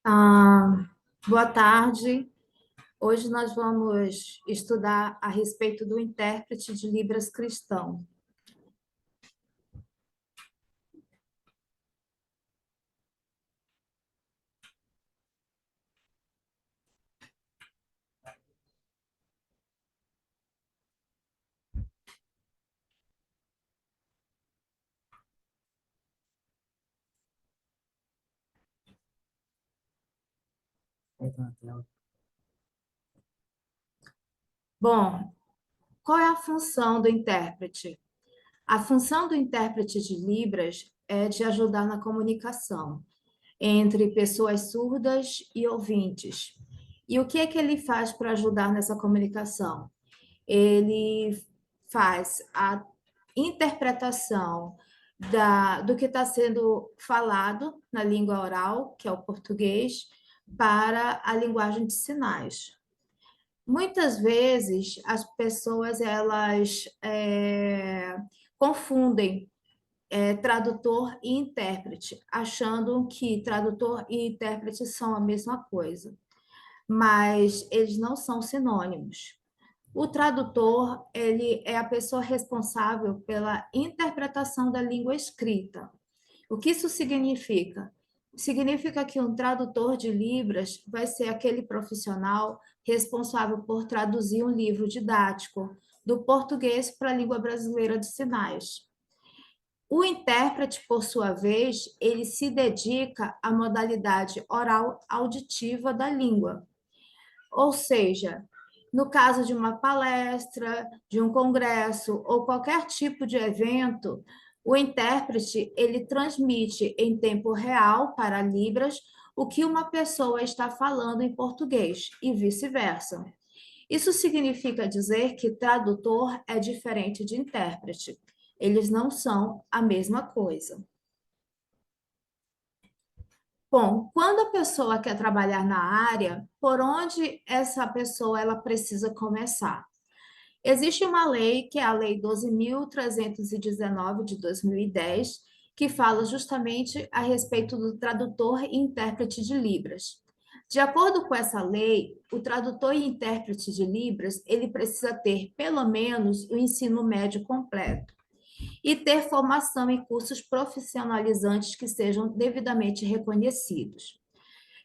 Ah, boa tarde. Hoje nós vamos estudar a respeito do intérprete de Libras cristão. Bom, qual é a função do intérprete? A função do intérprete de Libras é de ajudar na comunicação entre pessoas surdas e ouvintes. E o que é que ele faz para ajudar nessa comunicação? Ele faz a interpretação do que está sendo falado na língua oral, que é o português, para a linguagem de sinais. Muitas vezes as pessoas elas confundem tradutor e intérprete, achando que tradutor e intérprete são a mesma coisa, mas eles não são sinônimos. O tradutor, ele é a pessoa responsável pela interpretação da língua escrita. O que isso significa? Significa que um tradutor de Libras vai ser aquele profissional responsável por traduzir um livro didático do português para a língua brasileira de sinais. O intérprete, por sua vez, ele se dedica à modalidade oral auditiva da língua. Ou seja, no caso de uma palestra, de um congresso ou qualquer tipo de evento, o intérprete ele transmite em tempo real para Libras o que uma pessoa está falando em português e vice-versa. Isso significa dizer que tradutor é diferente de intérprete. Eles não são a mesma coisa. Bom, quando a pessoa quer trabalhar na área, por onde essa pessoa ela precisa começar? Existe uma lei, que é a Lei 12.319 de 2010, que fala justamente a respeito do tradutor e intérprete de Libras. De acordo com essa lei, o tradutor e intérprete de Libras, ele precisa ter pelo menos o ensino médio completo e ter formação em cursos profissionalizantes que sejam devidamente reconhecidos.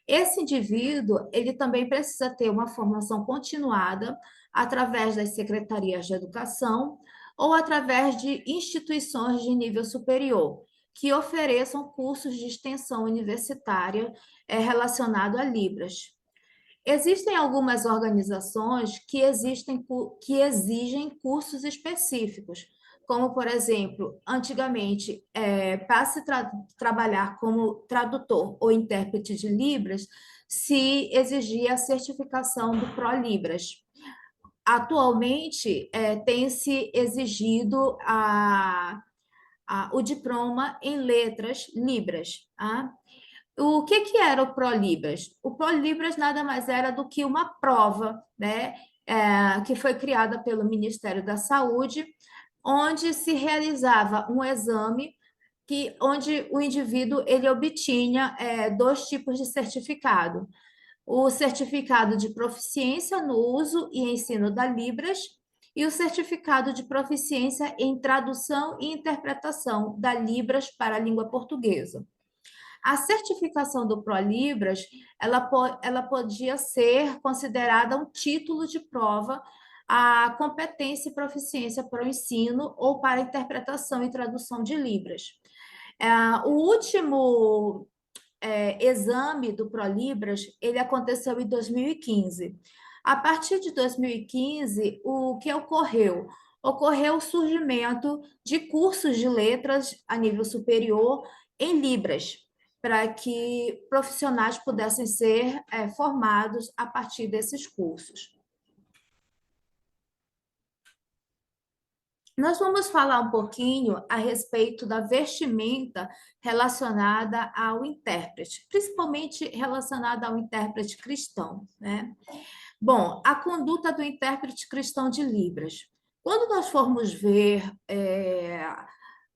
Esse indivíduo, ele também precisa ter uma formação continuada através das secretarias de educação ou através de instituições de nível superior, que ofereçam cursos de extensão universitária relacionado a Libras. Existem algumas organizações que exigem cursos específicos, como, por exemplo, antigamente, para se trabalhar como tradutor ou intérprete de Libras, se exigia a certificação do ProLibras. Atualmente, tem-se exigido o diploma em letras Libras. Tá? O que era o ProLibras? O ProLibras nada mais era do que uma prova, né, que foi criada pelo Ministério da Saúde, onde se realizava um exame onde o indivíduo ele obtinha dois tipos de certificado: o certificado de proficiência no uso e ensino da Libras e o certificado de proficiência em tradução e interpretação da Libras para a língua portuguesa. A certificação do ProLibras, ela podia ser considerada um título de prova à competência e proficiência para o ensino ou para a interpretação e tradução de Libras. O último exame do ProLibras, ele aconteceu em 2015. A partir de 2015, o que ocorreu? Ocorreu o surgimento de cursos de letras a nível superior em Libras, para que profissionais pudessem ser formados a partir desses cursos. Nós vamos falar um pouquinho a respeito da vestimenta relacionada ao intérprete, principalmente relacionada ao intérprete cristão, né? Bom, a conduta do intérprete cristão de Libras. Quando nós formos ver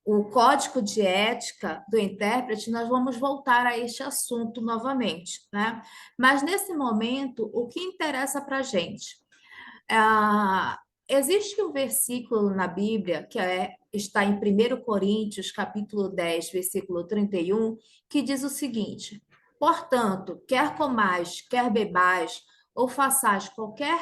o código de ética do intérprete, nós vamos voltar a este assunto novamente, né? Mas nesse momento, o que interessa para a gente? Ah, existe um versículo na Bíblia está em 1 Coríntios, capítulo 10, versículo 31, que diz o seguinte: portanto, quer comais, quer bebais, ou façais qualquer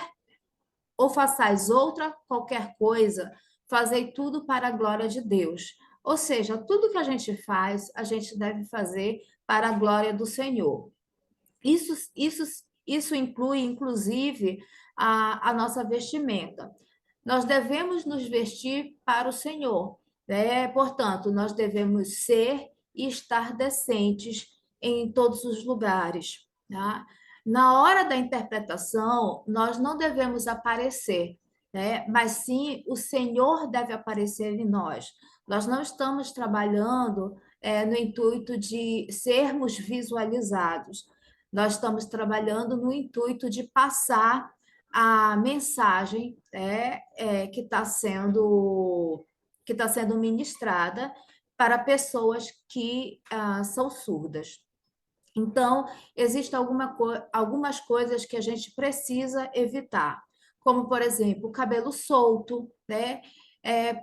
ou façais outra qualquer coisa, fazei tudo para a glória de Deus. Ou seja, tudo que a gente faz, a gente deve fazer para a glória do Senhor. Isso, isso, isso inclui, inclusive, a nossa vestimenta. Nós devemos nos vestir para o Senhor, né? Portanto, nós devemos ser e estar decentes em todos os lugares, tá? Na hora da interpretação, nós não devemos aparecer, né? Mas sim o Senhor deve aparecer em nós. Nós não estamos trabalhando no intuito de sermos visualizados. Nós estamos trabalhando no intuito de passar a mensagem que está sendo ministrada para pessoas que são surdas. Então, existem algumas coisas que a gente precisa evitar, como, por exemplo, o cabelo solto, né?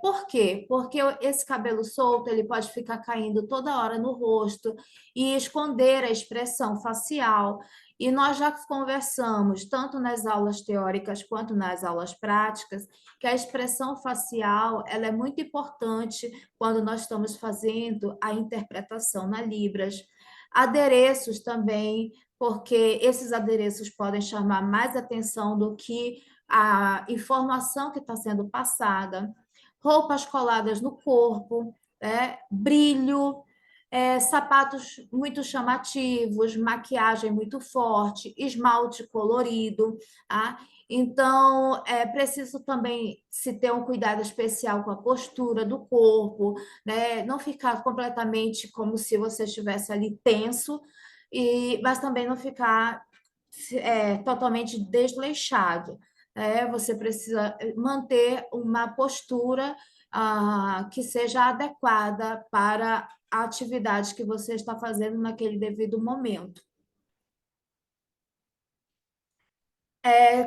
Por quê? Porque esse cabelo solto ele pode ficar caindo toda hora no rosto e esconder a expressão facial. E nós já conversamos, tanto nas aulas teóricas quanto nas aulas práticas, que a expressão facial ela é muito importante quando nós estamos fazendo a interpretação na Libras. Adereços também, porque esses adereços podem chamar mais atenção do que a informação que está sendo passada. Roupas coladas no corpo, brilho, sapatos muito chamativos, maquiagem muito forte, esmalte colorido. Tá? Então, é preciso também se ter um cuidado especial com a postura do corpo, né? Não ficar completamente como se você estivesse ali tenso, mas também não ficar totalmente desleixado. Você precisa manter uma postura que seja adequada para a atividade que você está fazendo naquele devido momento.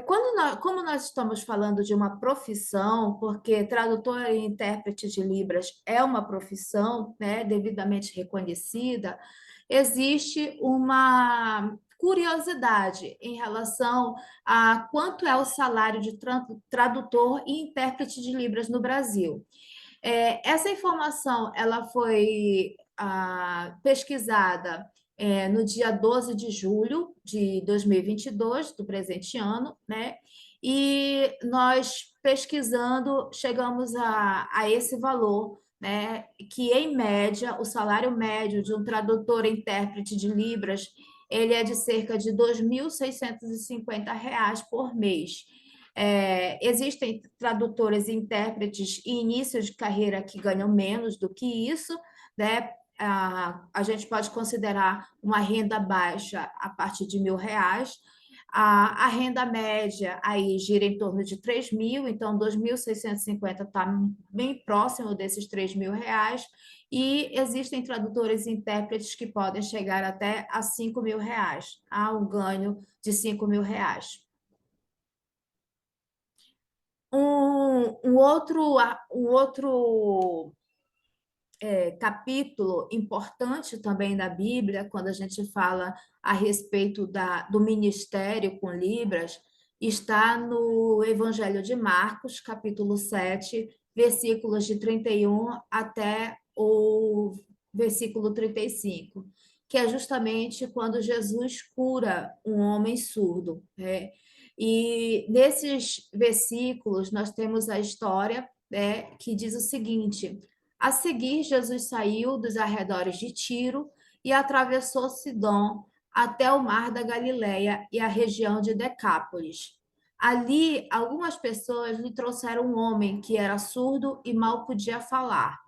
Como nós estamos falando de uma profissão, porque tradutor e intérprete de Libras é uma profissão, né, devidamente reconhecida, existe uma curiosidade em relação a quanto é o salário de tradutor e intérprete de Libras no Brasil. Essa informação ela foi pesquisada no dia 12 de julho de 2022, do presente ano, né? E nós pesquisando chegamos a esse valor, né? Que em média o salário médio de um tradutor e intérprete de Libras ele é de cerca de R$ 2.650 por mês. Existem tradutores e intérpretes e início de carreira que ganham menos do que isso, né? A gente pode considerar uma renda baixa a partir de R$ 1.000. A renda média aí gira em torno de 3.000, então 2.650 está bem próximo desses R$ 3.000. E existem tradutores e intérpretes que podem chegar até a R$ 5.000, há um ganho de R$ 5.000. Um outro capítulo importante também da Bíblia, quando a gente fala a respeito do ministério com Libras, está no Evangelho de Marcos, capítulo 7, versículos de 31 até o versículo 35, que é justamente quando Jesus cura um homem surdo. E nesses versículos nós temos a história que diz o seguinte: a seguir, Jesus saiu dos arredores de Tiro e atravessou Sidom até o mar da Galileia e a região de Decápolis. Ali, algumas pessoas lhe trouxeram um homem que era surdo e mal podia falar,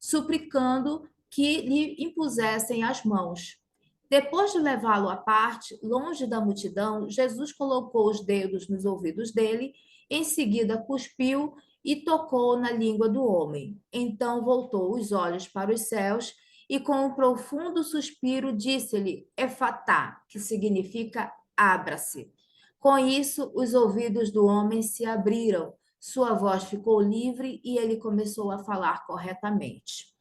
suplicando que lhe impusessem as mãos. Depois de levá-lo à parte, longe da multidão, Jesus colocou os dedos nos ouvidos dele, em seguida cuspiu e tocou na língua do homem. Então voltou os olhos para os céus e, com um profundo suspiro, disse-lhe: Efatá, que significa abra-se. Com isso, os ouvidos do homem se abriram, sua voz ficou livre e ele começou a falar corretamente.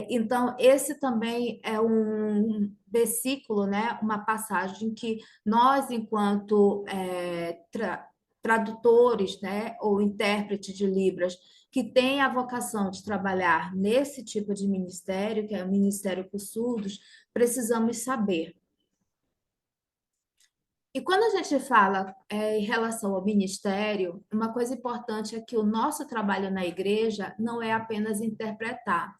Então, esse também é um versículo, né, uma passagem que nós, enquanto tradutores, né, ou intérprete de Libras, que tem a vocação de trabalhar nesse tipo de ministério, que é o Ministério para os Surdos, precisamos saber. E quando a gente fala em relação ao ministério, uma coisa importante é que o nosso trabalho na igreja não é apenas interpretar,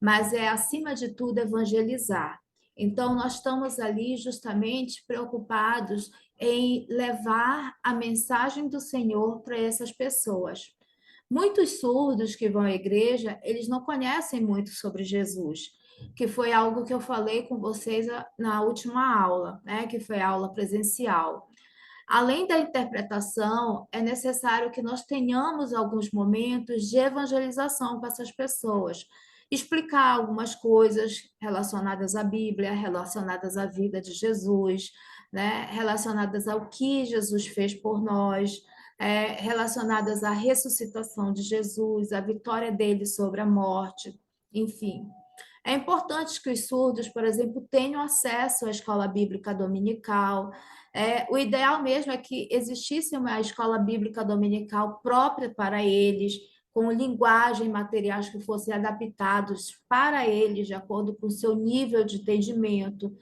mas é, acima de tudo, evangelizar. Então, nós estamos ali justamente preocupados em levar a mensagem do Senhor para essas pessoas. Muitos surdos que vão à igreja, eles não conhecem muito sobre Jesus, que foi algo que eu falei com vocês na última aula, né, que foi a aula presencial. Além da interpretação, é necessário que nós tenhamos alguns momentos de evangelização com essas pessoas, explicar algumas coisas relacionadas à Bíblia, relacionadas à vida de Jesus, né? Relacionadas ao que Jesus fez por nós, relacionadas à ressuscitação de Jesus, à vitória dele sobre a morte, enfim. É importante que os surdos, por exemplo, tenham acesso à escola bíblica dominical. O ideal mesmo é que existisse uma escola bíblica dominical própria para eles, com linguagem e materiais que fossem adaptados para eles, de acordo com o seu nível de entendimento,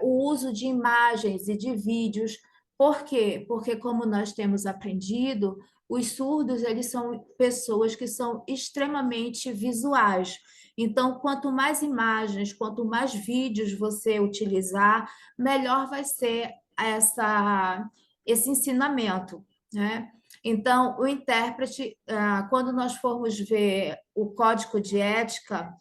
o uso de imagens e de vídeos. Por quê? Porque, como nós temos aprendido, os surdos, eles são pessoas que são extremamente visuais. Então, quanto mais imagens, quanto mais vídeos você utilizar, melhor vai ser esse ensinamento, né? Então, o intérprete, quando nós formos ver o código de ética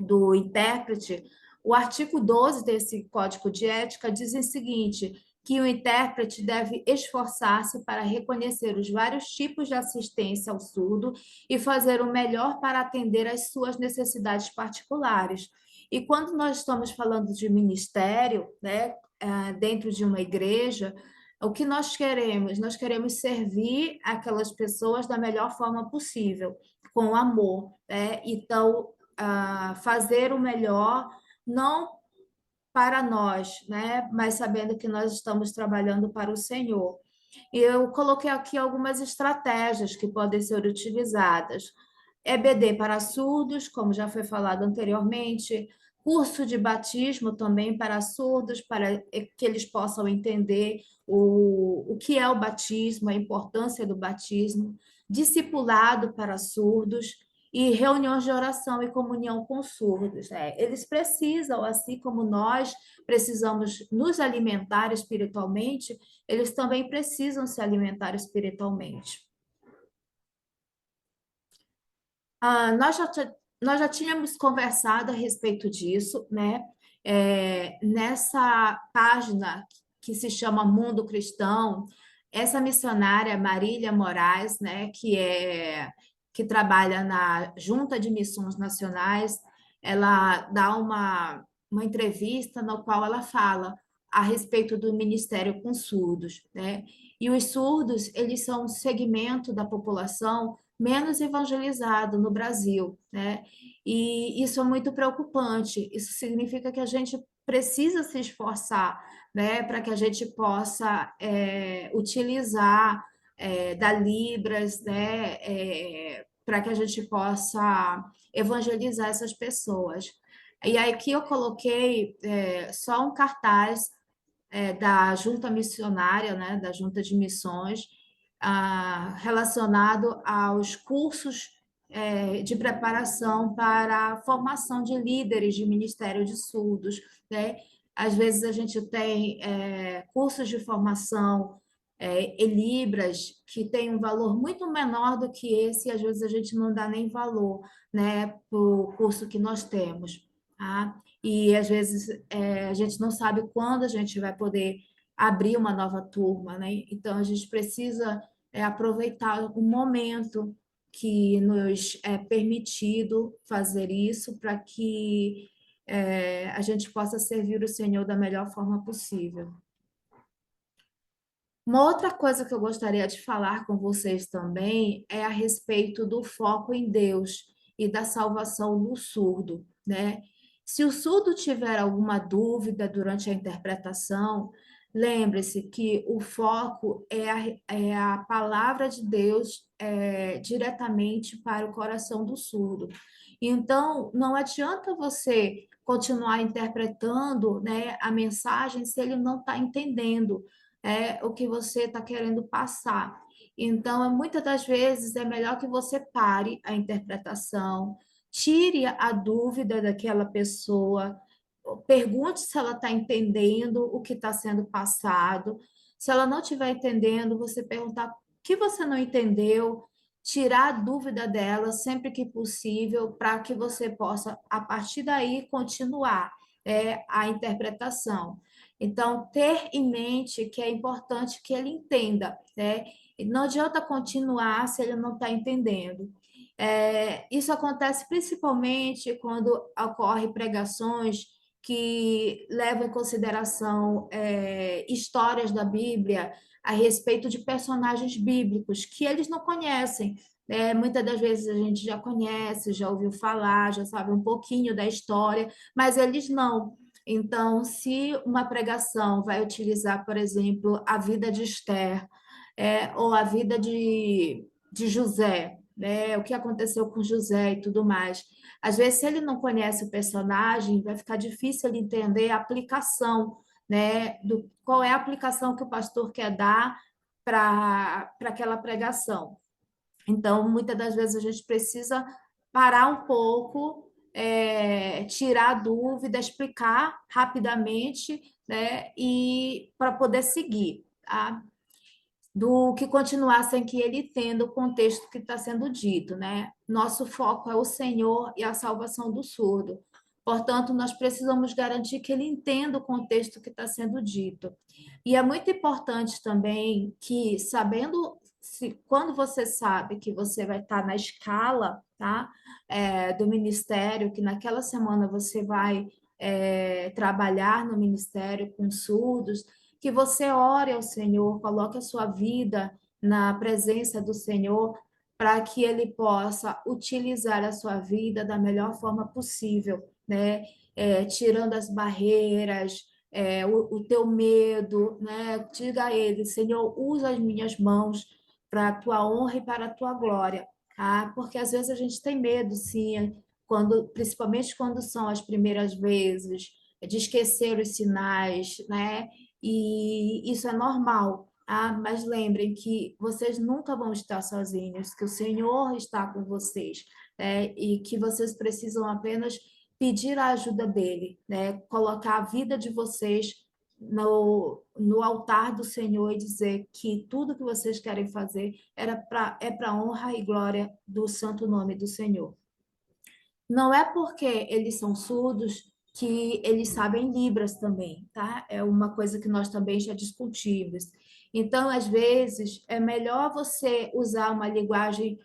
do intérprete, o artigo 12 desse código de ética diz o seguinte: que o intérprete deve esforçar-se para reconhecer os vários tipos de assistência ao surdo e fazer o melhor para atender às suas necessidades particulares. E quando nós estamos falando de ministério, né, dentro de uma igreja, o que nós queremos? Nós queremos servir aquelas pessoas da melhor forma possível, com amor, né? Então, fazer o melhor, não para nós, né? Mas sabendo que nós estamos trabalhando para o Senhor. E eu coloquei aqui algumas estratégias que podem ser utilizadas. EBD para surdos, como já foi falado anteriormente, curso de batismo também para surdos, para que eles possam entender o que é o batismo, a importância do batismo, discipulado para surdos e reuniões de oração e comunhão com surdos. Eles precisam, assim como nós precisamos nos alimentar espiritualmente, eles também precisam se alimentar espiritualmente. Nós já tínhamos conversado a respeito disso, né? Nessa página que se chama Mundo Cristão, essa missionária Marília Moraes, né, que trabalha na Junta de Missões Nacionais, ela dá uma entrevista no qual ela fala a respeito do ministério com surdos, né? E os surdos, eles são um segmento da população menos evangelizado no Brasil, né? E isso é muito preocupante. Isso significa que a gente precisa se esforçar, né, para que a gente possa utilizar da Libras, né, para que a gente possa evangelizar essas pessoas. E aí aqui eu coloquei só um cartaz da Junta Missionária, né, da Junta de Missões, relacionado aos cursos de preparação para a formação de líderes de Ministério de Surdos, né? Às vezes a gente tem cursos de formação em Libras que tem um valor muito menor do que esse, e às vezes a gente não dá nem valor, né, para o curso que nós temos, tá? E às vezes a gente não sabe quando a gente vai poder abrir uma nova turma, né? Então a gente precisa aproveitar o momento que nos é permitido fazer isso para que a gente possa servir o Senhor da melhor forma possível. Uma outra coisa que eu gostaria de falar com vocês também é a respeito do foco em Deus e da salvação do surdo, né? Se o surdo tiver alguma dúvida durante a interpretação, lembre-se que o foco é a palavra de Deus diretamente para o coração do surdo. Então, não adianta você continuar interpretando, né, a mensagem se ele não está entendendo o que você está querendo passar. Então, muitas das vezes é melhor que você pare a interpretação, tire a dúvida daquela pessoa, pergunte se ela está entendendo o que está sendo passado. Se ela não estiver entendendo, você perguntar o que você não entendeu, tirar a dúvida dela sempre que possível, para que você possa, a partir daí, continuar a interpretação. Então, ter em mente que é importante que ele entenda, né? Não adianta continuar se ele não está entendendo. Isso acontece principalmente quando ocorrem pregações que levam em consideração histórias da Bíblia a respeito de personagens bíblicos que eles não conhecem. Muitas das vezes a gente já conhece, já ouviu falar, já sabe um pouquinho da história, mas eles não. Então, se uma pregação vai utilizar, por exemplo, a vida de Esther, ou a vida de José, né, o que aconteceu com José e tudo mais, às vezes, se ele não conhece o personagem, vai ficar difícil ele entender a aplicação, né, qual é a aplicação que o pastor quer dar para aquela pregação. Então, muitas das vezes a gente precisa parar um pouco, tirar a dúvida, explicar rapidamente, né, e para poder seguir, tá? Do que continuar sem que ele entenda o contexto que está sendo dito, né? Nosso foco é o Senhor e a salvação do surdo. Portanto, nós precisamos garantir que ele entenda o contexto que está sendo dito. E é muito importante também que, sabendo, quando você sabe que você vai estar na escala, tá? Do ministério, que naquela semana você vai trabalhar no ministério com surdos, que você ore ao Senhor, coloque a sua vida na presença do Senhor, para que Ele possa utilizar a sua vida da melhor forma possível, né? Tirando as barreiras, o teu medo, né? Diga a Ele, Senhor, usa as minhas mãos para a tua honra e para a tua glória, tá? Porque às vezes a gente tem medo, sim, principalmente quando são as primeiras vezes, de esquecer os sinais, né? E isso é normal, tá? Mas lembrem que vocês nunca vão estar sozinhos, que o Senhor está com vocês, né? E que vocês precisam apenas pedir a ajuda dele, né? Colocar a vida de vocês no altar do Senhor e dizer que tudo que vocês querem fazer é para honra e glória do santo nome do Senhor. Não é porque eles são surdos que eles sabem Libras também, tá? É uma coisa que nós também já discutimos. Então, às vezes, é melhor você usar uma linguagem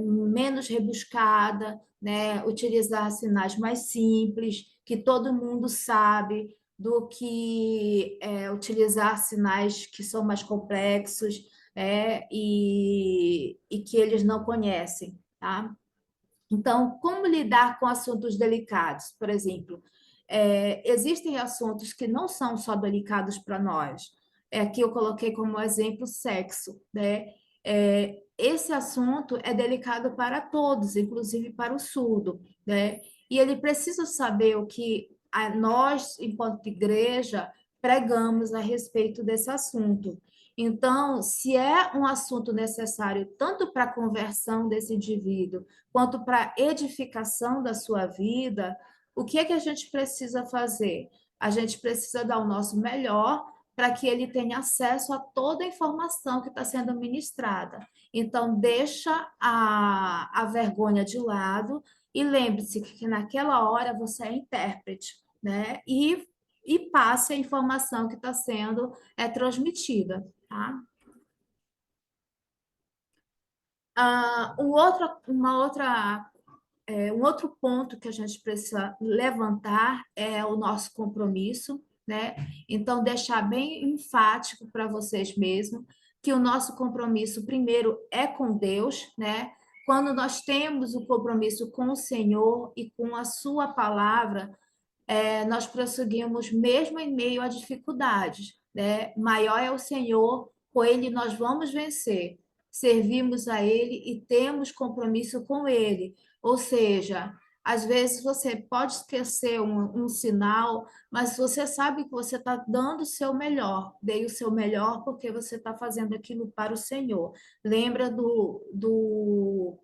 menos rebuscada, né? Utilizar sinais mais simples, que todo mundo sabe, do que utilizar sinais que são mais complexos e que eles não conhecem, tá? Então, como lidar com assuntos delicados? Por exemplo, existem assuntos que não são só delicados para nós. Aqui eu coloquei como exemplo sexo, né? Esse assunto é delicado para todos, inclusive para o surdo, né? E ele precisa saber o que nós, enquanto igreja, pregamos a respeito desse assunto. Então, se é um assunto necessário tanto para a conversão desse indivíduo, quanto para a edificação da sua vida, o que é que a gente precisa fazer? A gente precisa dar o nosso melhor para que ele tenha acesso a toda a informação que está sendo ministrada. Então, deixa a vergonha de lado e lembre-se que naquela hora você é intérprete, né? E passe a informação que está sendo transmitida, tá? Um outro ponto que a gente precisa levantar é o nosso compromisso, né? Então, deixar bem enfático para vocês mesmos que o nosso compromisso, primeiro, é com Deus, né? Quando nós temos o compromisso com o Senhor e com a Sua palavra, nós prosseguimos mesmo em meio a dificuldades, né? Maior é o Senhor, com Ele nós vamos vencer. Servimos a Ele e temos compromisso com Ele. Ou seja, às vezes você pode esquecer um sinal, mas você sabe que você está dando o seu melhor. Dei o seu melhor porque você está fazendo aquilo para o Senhor. Lembra do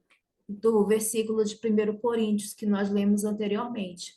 versículo de 1 Coríntios que nós lemos anteriormente.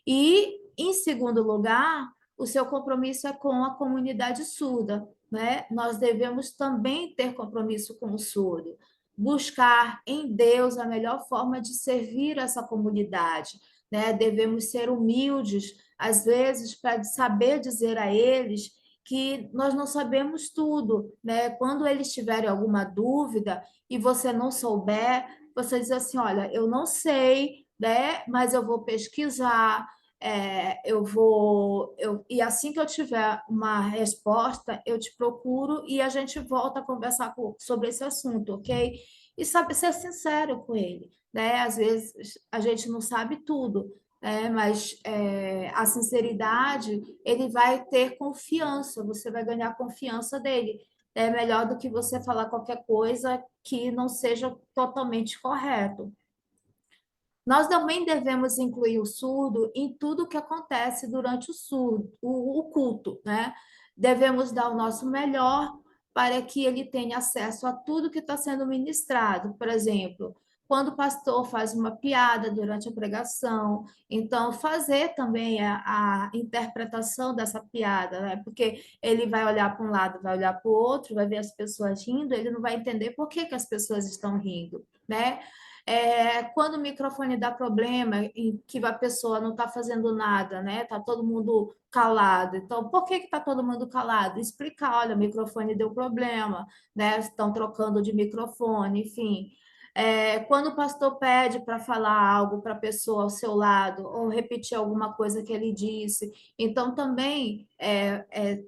E, em segundo lugar, o seu compromisso é com a comunidade surda, né? Nós devemos também ter compromisso com o surdo, buscar em Deus a melhor forma de servir essa comunidade, né? Devemos ser humildes, às vezes, para saber dizer a eles que nós não sabemos tudo, né? Quando eles tiverem alguma dúvida e você não souber, você diz assim, olha, eu não sei, né? Mas eu vou pesquisar, e assim que eu tiver uma resposta, eu te procuro e a gente volta a conversar sobre esse assunto, ok? E sabe ser sincero com ele, né? Às vezes a gente não sabe tudo, né? Mas a sinceridade, ele vai ter confiança, você vai ganhar confiança dele. É melhor do que você falar qualquer coisa que não seja totalmente correto. Nós também devemos incluir o surdo em tudo que acontece durante o culto, né? Devemos dar o nosso melhor para que ele tenha acesso a tudo que está sendo ministrado. Por exemplo, quando o pastor faz uma piada durante a pregação, então fazer também a interpretação dessa piada, né? Porque ele vai olhar para um lado, vai olhar para o outro, vai ver as pessoas rindo, ele não vai entender por que as pessoas estão rindo, né? Quando o microfone dá problema, em que a pessoa não está fazendo nada, né? Está todo mundo calado. Então, por que está todo mundo calado? Explicar, olha, o microfone deu problema, né? Estão trocando de microfone, enfim. Quando o pastor pede para falar algo para a pessoa ao seu lado, ou repetir alguma coisa que ele disse, então também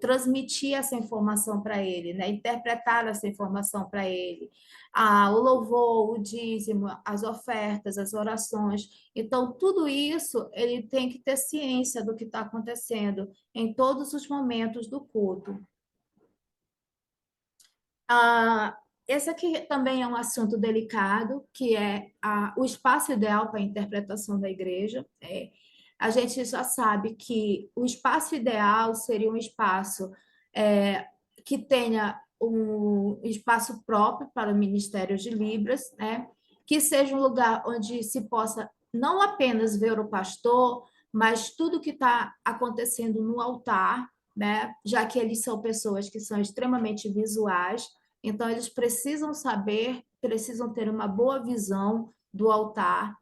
transmitir essa informação para ele, né? Interpretar essa informação para ele, o louvor, o dízimo, as ofertas, as orações. Então, tudo isso ele tem que ter ciência do que está acontecendo em todos os momentos do culto. Esse aqui também é um assunto delicado, que é o espaço ideal para a interpretação da igreja. A gente já sabe que o espaço ideal seria um espaço que tenha um espaço próprio para o Ministério de Libras, né? Que seja um lugar onde se possa não apenas ver o pastor, mas tudo que está acontecendo no altar, né? Já que eles são pessoas que são extremamente visuais, então eles precisam saber, precisam ter uma boa visão do altar.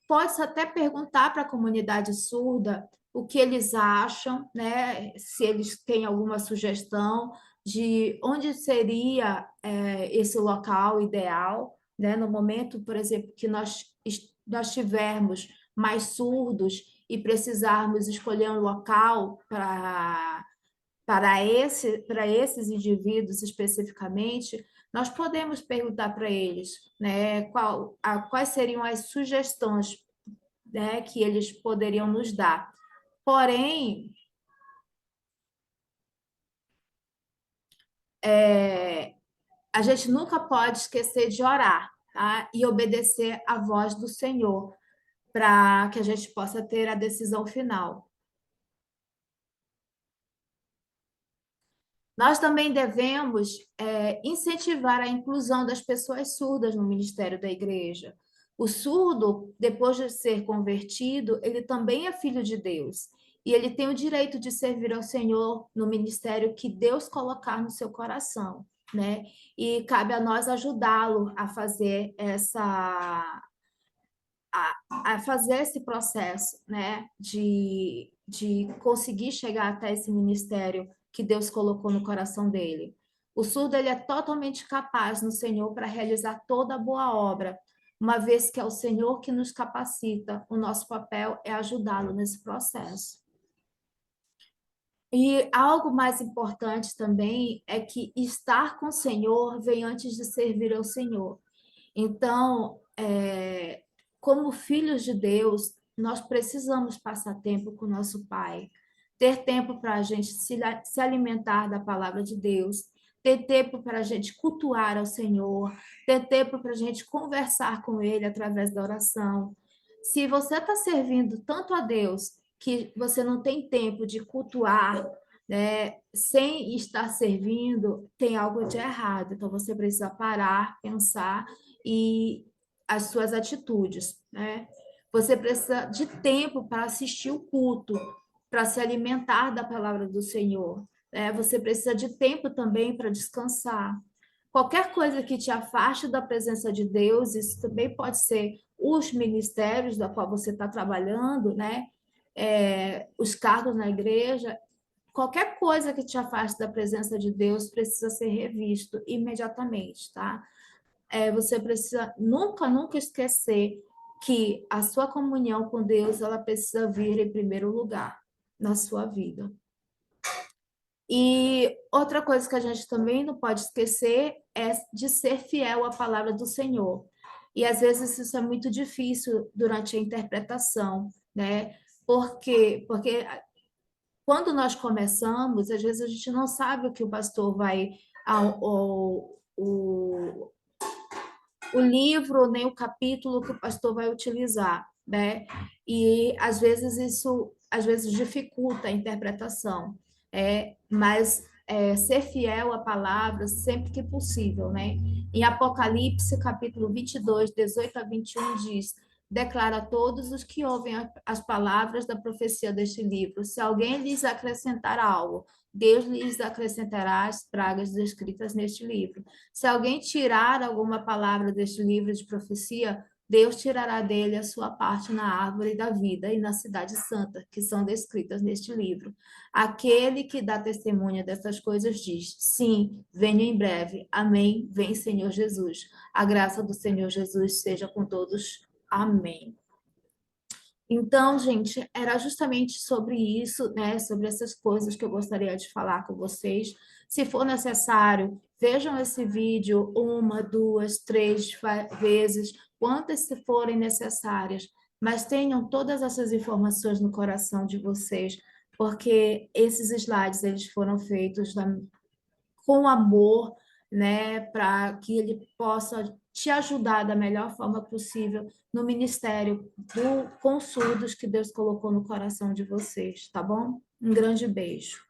Pode-se até perguntar para a comunidade surda o que eles acham, né? Se eles têm alguma sugestão de onde seria esse local ideal, né? No momento, por exemplo, que nós tivermos mais surdos e precisarmos escolher um local para esses indivíduos especificamente, nós podemos perguntar para eles, né, quais seriam as sugestões, né, que eles poderiam nos dar. Porém, a gente nunca pode esquecer de orar, tá? E obedecer à voz do Senhor, para que a gente possa ter a decisão final. Nós também devemos incentivar a inclusão das pessoas surdas no ministério da igreja. O surdo, depois de ser convertido, ele também é filho de Deus. E ele tem o direito de servir ao Senhor no ministério que Deus colocar no seu coração, né? E cabe a nós ajudá-lo a fazer a fazer esse processo, né, de conseguir chegar até esse ministério que Deus colocou no coração dele. O surdo ele é totalmente capaz no Senhor para realizar toda a boa obra, uma vez que é o Senhor que nos capacita, o nosso papel é ajudá-lo nesse processo. E algo mais importante também é que estar com o Senhor vem antes de servir ao Senhor. Então, como filhos de Deus, nós precisamos passar tempo com o nosso Pai, ter tempo para a gente se alimentar da palavra de Deus, ter tempo para a gente cultuar ao Senhor, ter tempo para a gente conversar com Ele através da oração. Se você está servindo tanto a Deus que você não tem tempo de cultuar, né, sem estar servindo, tem algo de errado. Então, você precisa parar, pensar e as suas atitudes, né? Você precisa de tempo para assistir o culto, para se alimentar da palavra do Senhor, né? Você precisa de tempo também para descansar. Qualquer coisa que te afaste da presença de Deus, isso também pode ser os ministérios da qual você está trabalhando, né? Os cargos na igreja, qualquer coisa que te afaste da presença de Deus precisa ser revisto imediatamente, tá? Você precisa nunca esquecer que a sua comunhão com Deus, ela precisa vir em primeiro lugar na sua vida. E outra coisa que a gente também não pode esquecer é de ser fiel à palavra do Senhor. E às vezes isso é muito difícil durante a interpretação, né? Porque quando nós começamos, às vezes a gente não sabe o que o pastor vai, o livro, nem o capítulo que o pastor vai utilizar, né? E às vezes isso, às vezes dificulta a interpretação, mas ser fiel à palavra sempre que possível, né? Em Apocalipse, capítulo 22, 18 a 21, diz: declara a todos os que ouvem as palavras da profecia deste livro, se alguém lhes acrescentar algo, Deus lhes acrescentará as pragas descritas neste livro. Se alguém tirar alguma palavra deste livro de profecia, Deus tirará dele a sua parte na árvore da vida e na cidade santa, que são descritas neste livro. Aquele que dá testemunha dessas coisas diz: sim, venho em breve. Amém. Vem, Senhor Jesus. A graça do Senhor Jesus seja com todos. Amém. Então, gente, era justamente sobre isso, né? Sobre essas coisas que eu gostaria de falar com vocês. Se for necessário, vejam esse vídeo uma, duas, três vezes, quantas se forem necessárias, mas tenham todas essas informações no coração de vocês, porque esses slides eles foram feitos com amor, né, para que ele possa te ajudar da melhor forma possível no ministério com surdos que Deus colocou no coração de vocês, tá bom? Um grande beijo.